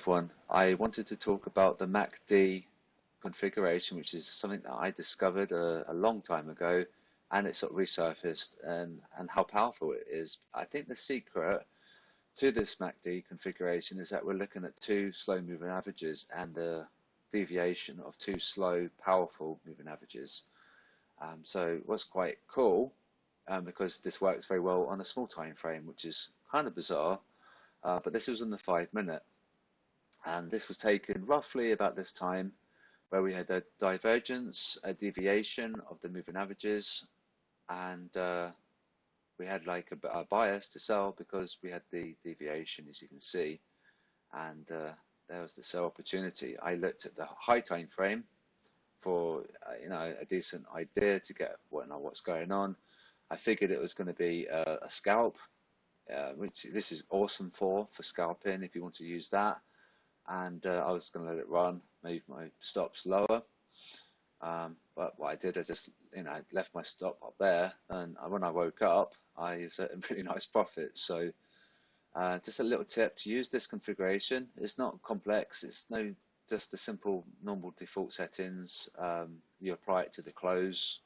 everyone. I wanted to talk about the MACD configuration, which is something that I discovered a long time ago, and it sort of resurfaced, and how powerful it is. I think the secret to this MACD configuration is that we're looking at two slow moving averages and the deviation of two slow, powerful moving averages. So what's quite cool, because this works very well on a small time frame, which is kind of bizarre, but this was on the 5-minute. And this was taken roughly about this time, where we had a divergence, a deviation of the moving averages, and we had like a bias to sell because we had the deviation, as you can see, and there was the sell opportunity. I looked at the high time frame for a decent idea to get what's going on. I figured it was going to be a scalp, which this is awesome for scalping if you want to use that. And I was going to let it run, move my stops lower, but what I did, I just left my stop up there, and when I woke up I was at a pretty nice profit. So just a little tip to use this configuration. It's not complex, it's just the simple normal default settings. You apply it to the close,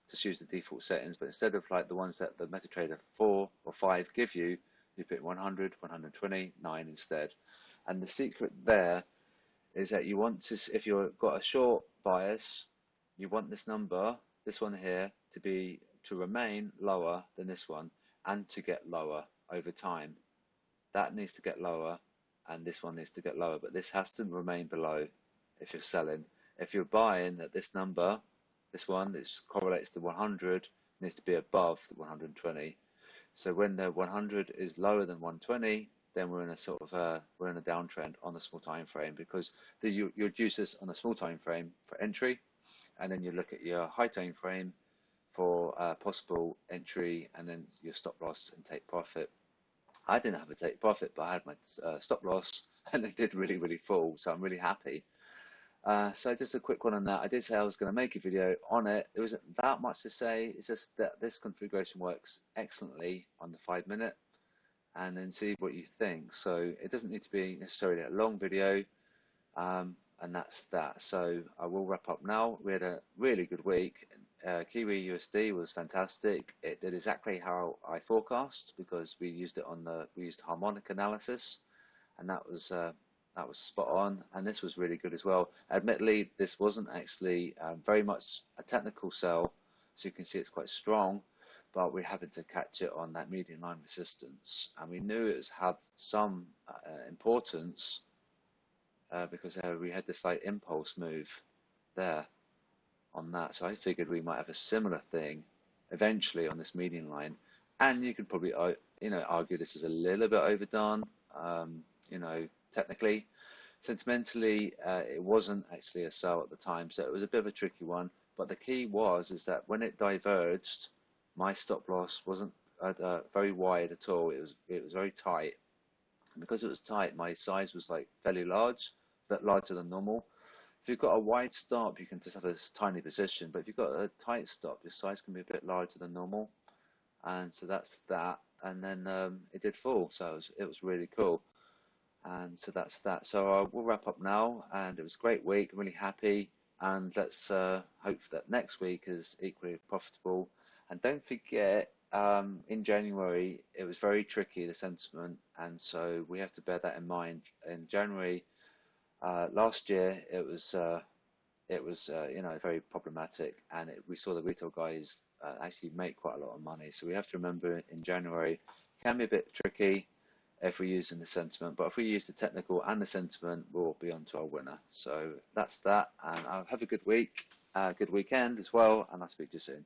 just use the default settings, but instead of like the ones that the MetaTrader 4 or 5 give you, you put 100, 120, 9 instead. And the secret there is that you want to, if you've got a short bias, you want this number, this one here, to remain lower than this one, and to get lower over time. That needs to get lower, and this one needs to get lower, but this has to remain below if you're selling. If you're buying at this number, this one, this correlates to 100, needs to be above the 120. So when the 100 is lower than 120, then we're in a sort of we're in a downtrend on the small time frame, because you'd use this on a small time frame for entry, and then you look at your high time frame for possible entry, and then your stop loss and take profit. I didn't have a take profit, but I had my stop loss, and it did really fall, so I'm really happy. So just a quick one on that. I did say I was going to make a video on it. There wasn't that much to say. It's just that this configuration works excellently on the 5-minute, and then see what you think. So it doesn't need to be necessarily a long video, and that's that. So I will wrap up now. We had a really good week. Kiwi USD was fantastic. It did exactly how I forecast, because we used harmonic analysis, and that was spot on. And this was really good as well. Admittedly, this wasn't actually very much a technical sell, so you can see it's quite strong, but we happened to catch it on that median line resistance, and we knew it had some importance because we had this like impulse move there on that. So I figured we might have a similar thing eventually on this median line, and you could probably argue this is a little bit overdone. Technically, sentimentally, it wasn't actually a sell at the time, so it was a bit of a tricky one. But the key is that when it diverged, my stop loss wasn't very wide at all. It was very tight, and because it was tight, my size was like fairly large, larger than normal. If you've got a wide stop, you can just have a tiny position, but if you've got a tight stop, your size can be a bit larger than normal, and so that's that. And then it did fall, so it was really cool. And so that's that. So we'll wrap up now, and it was a great week. I'm really happy, and let's hope that next week is equally profitable. And don't forget, in January it was very tricky, the sentiment, and so we have to bear that in mind. In January last year, it was very problematic, and we saw the retail guys actually make quite a lot of money. So we have to remember, in January it can be a bit tricky if we're using the sentiment, but if we use the technical and the sentiment, we'll be on to our winner. So that's that, and I'll have a good week, good weekend as well, and I'll speak to you soon.